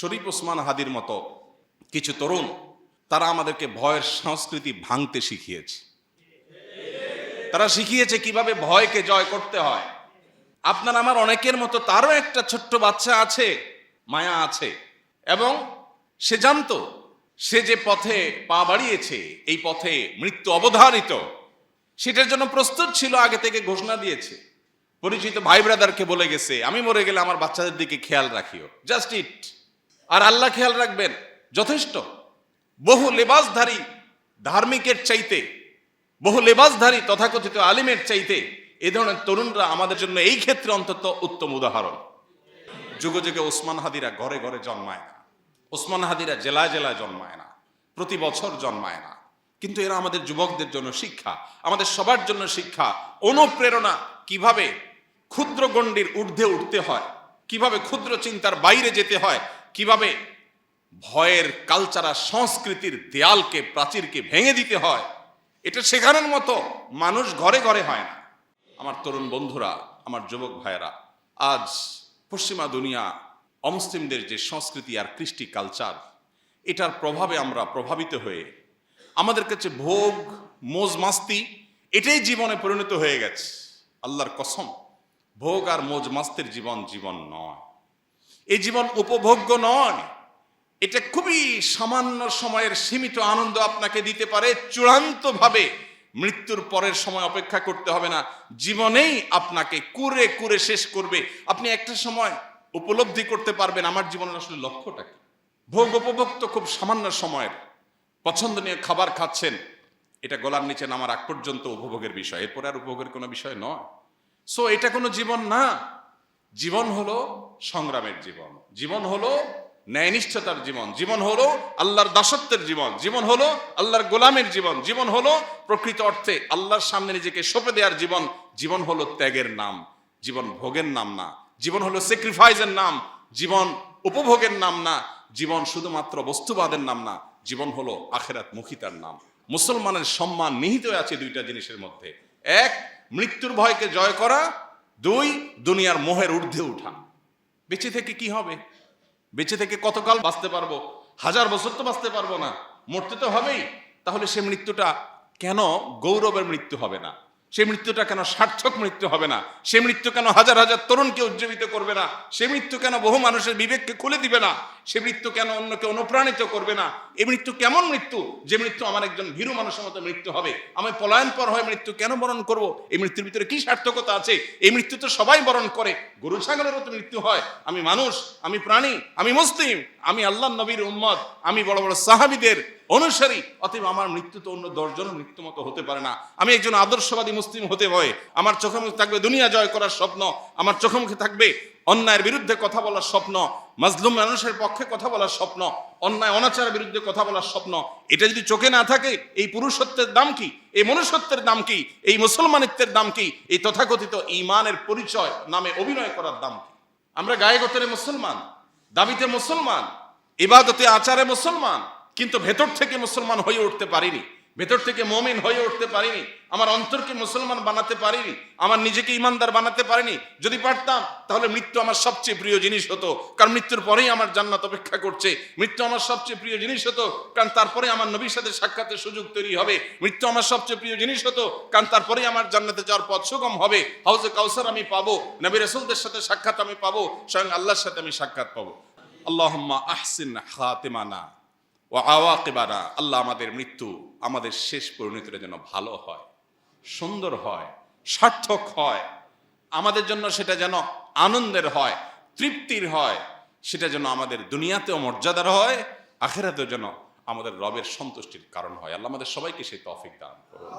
শরীফ ওসমান হাদির মতো কিছু তরুণ তারা আমাদেরকে ভয়ের সংস্কৃতি ভাঙতে শিখিয়েছে। তারা শিখিয়েছে কিভাবে ভয়কে জয় করতে হয়। আপনার আমার অনেকের মতো তারও একটা ছোট্ট বাচ্চা আছে, মায়া আছে, এবং সে জানতো সে যে পথে পা বাড়িয়েছে এই পথে মৃত্যু অবধারিত, সেটার জন্য প্রস্তুত ছিল, আগে থেকে ঘোষণা দিয়েছে। পরিচিত ভাই ব্রাদারকে বলে গেছে, আমি মরে গেলে আমার বাচ্চাদের দিকে খেয়াল রাখিও, জাস্ট ইট, আর আল্লাহ খেয়াল রাখবেন, যথেষ্ট। বহু লেবাসধারী ধার্মিকের চাইতে, বহু লেবাসধারী তথাকথিত আলিমের চাইতে এ ধরনের তরুণরা আমাদের জন্য এই ক্ষেত্রে অন্তত উত্তম উদাহরণ। যুগে যুগে ওসমান হাদিরা ঘরে ঘরে জন্মায় না, ওসমান হাদিরা জেলায় জেলায় জন্মায় না, প্রতি বছর জন্মায় না, কিন্তু এরা আমাদের যুবকদের জন্য শিক্ষা, আমাদের সবার জন্য শিক্ষা, অনুপ্রেরণা, কিভাবে ক্ষুদ্র গণ্ডির ঊর্ধ্বে উঠতে হয়, কিভাবে ক্ষুদ্র চিন্তার বাইরে যেতে হয়, কিভাবে ভয়ের কালচারাল সংস্কৃতির দেয়ালকে, প্রাচীরকে ভেঙে দিতে হয়। এটা শেখানোর মতো মানুষ ঘরে ঘরে হয় না। আমার তরুণ বন্ধুরা, আমার যুবক ভাইয়েরা, আজ পশ্চিমা দুনিয়া, অমুসলিমদের যে সংস্কৃতি আর কৃষ্টি কালচার, এটার প্রভাবে আমরা প্রভাবিত হয়ে আমাদের কাছে ভোগ, মোজ মাস্তি এটাই জীবনে পরিণত হয়ে গেছে। আল্লাহর কসম, ভোগ আর মোজ মাস্তির জীবন জীবন নয়, এই জীবন উপভোগ্য নয়। এটা খুবই সামান্য সময়ের সীমিত আনন্দ আপনাকে দিতে পারে, চূড়ান্তভাবে মৃত্যুর পরের সময় অপেক্ষা করতে হবে না, জীবনেই আপনাকে কুরে কুরে শেষ করবে। আপনি একটা সময় উপলব্ধি করতে পারবেন আমার জীবনের আসলে লক্ষ্যটা কি। ভোগ উপভোগ তো খুব সামান্য সময়ের, পছন্দনীয় খাবার খাচ্ছেন, এটা গলার নিচে নামার আগ পর্যন্ত উপভোগের বিষয়, এরপরে আর উপভোগের কোনো বিষয় নয়। সো এটা কোনো জীবন না। জীবন হলো সংগ্রামের জীবন, জীবন হলো ন্যায়নিষ্ঠতার জীবন, জীবন হলো আল্লাহর দাসত্বের জীবন, জীবন হলো আল্লাহর গোলামের জীবন, জীবন হলো প্রকৃত অর্থে আল্লাহর সামনে নিজেকে সঁপে দেওয়ার জীবন। জীবন হলো ত্যাগের নাম, জীবন ভোগের নাম না। জীবন হলো স্যাক্রিফাইসের নাম, জীবন উপভোগের নাম না। জীবন শুধুমাত্র বস্তুবাদের নাম না, জীবন হলো আখিরাত মুখিতার নাম। মুসলমানের সম্মান নিহিত আছে দুইটা জিনিসের মধ্যে, এক মৃত্যুর ভয়কে জয় করা, দুই দুনিয়ার মোহের ঊর্ধ্বে উঠা। বেঁচে থেকে কি হবে? বেঁচে থেকে কতকাল বাঁচতে পারবো? 1000 বছর তো বাঁচতে পারবো না, মরতে তো হবেই। তাহলে সে মৃত্যুটা কেন গৌরবের মৃত্যু হবে না? সে মৃত্যুটা কেন সার্থক মৃত্যু হবে না? সে মৃত্যু কেন হাজার হাজার তরুণকে উজ্জীবিত করবে না? সে মৃত্যু কেন বহু মানুষের বিবেককে খুলে দিবে না? সে মৃত্যু কেন অন্যকে অনুপ্রাণিত করবে না? এই মৃত্যু কেমন মৃত্যু যে মৃত্যু আমার একজন ভীরু মানুষের মতো মৃত্যু হবে? আমি পলায়ন পর হয়ে মৃত্যু কেন বরণ করব? এই মৃত্যুর ভিতরে কি সার্থকতা আছে? এই মৃত্যু তো সবাই বরণ করে, গরু ছাগলেরও তো মৃত্যু হয়। আমি মানুষ, আমি প্রাণী, আমি মুসলিম, আমি আল্লাহর নবীর উম্মত, আমি বড় বড় সাহাবীদের অনুসারী, অতএব আমার মৃত্যু তো অন্য 10 জনের মৃত্যু মতো হতে পারে না। আমি একজন আদর্শবাদী মুসলিম হতে হয়। আমার চোখে মুখে থাকবে দুনিয়া জয় করার স্বপ্ন, আমার চোখে মুখে থাকবে অন্যায়ের বিরুদ্ধে কথা বলার স্বপ্ন, মাজলুম মানুষের পক্ষে কথা বলার স্বপ্ন, অন্যায় অনাচারের বিরুদ্ধে কথা বলার স্বপ্ন। এটা যদি চোখে না থাকে, এই পুরুষত্বের দাম কি? এই মনুষ্যত্বের দাম কি? এই মুসলমানিত্বের দাম কি? এই তথাকথিত ঈমানের পরিচয় নামে অভিনয় করার দাম কি? আমরা গায়ে গোতরে মুসলমান, দাবিতে মুসলমান, ইবাদতে আচারে মুসলমান, কিন্তু ভেতর থেকে মুসলমান হয়ে উঠতে পারিনি, ভেতর থেকে মুমিন হয়ে উঠতে পারিনি, আমার অন্তরকে মুসলমান বানাতে পারিনি, আমার নিজেকে ইমানদার বানাতে পারিনি। যদি পারতাম তাহলে মৃত্যু আমার সবচেয়ে প্রিয় জিনিস হতো, কারণ মৃত্যুর পরেই আমার জান্নাত অপেক্ষা করছে। মৃত্যু আমার সবচেয়ে প্রিয় জিনিস হতো, কারণ তারপরে আমার নবীর সাথে সাক্ষাতের সুযোগ তৈরি হবে। মৃত্যু আমার সবচেয়ে প্রিয় জিনিস হতো, কারণ তারপরেই আমার জান্নাতে যাওয়ার পথ সুগম হবে। হাউজে কাউসার আমি পাবো, নবী রাসূলদের সাথে সাক্ষাৎ আমি পাবো, স্বয়ং আল্লাহর সাথে আমি সাক্ষাৎ পাবো। আল্লাহুম্মা আহসিন খাতিমানা ও আওয়াকিবানা। আল্লাহ আমাদের মৃত্যু, আমাদের শেষ পরিণতিটা যেন ভালো হয়, সুন্দর হয়, সার্থক হয়, আমাদের জন্য সেটা যেন আনন্দের হয়, তৃপ্তির হয়, সেটা যেন আমাদের দুনিয়াতেও মর্যাদার হয়, আখিরাতেও যেন আমাদের রবের সন্তুষ্টির কারণ হয়। আল্লাহ আমাদের সবাইকে সেই তৌফিক দান করুন।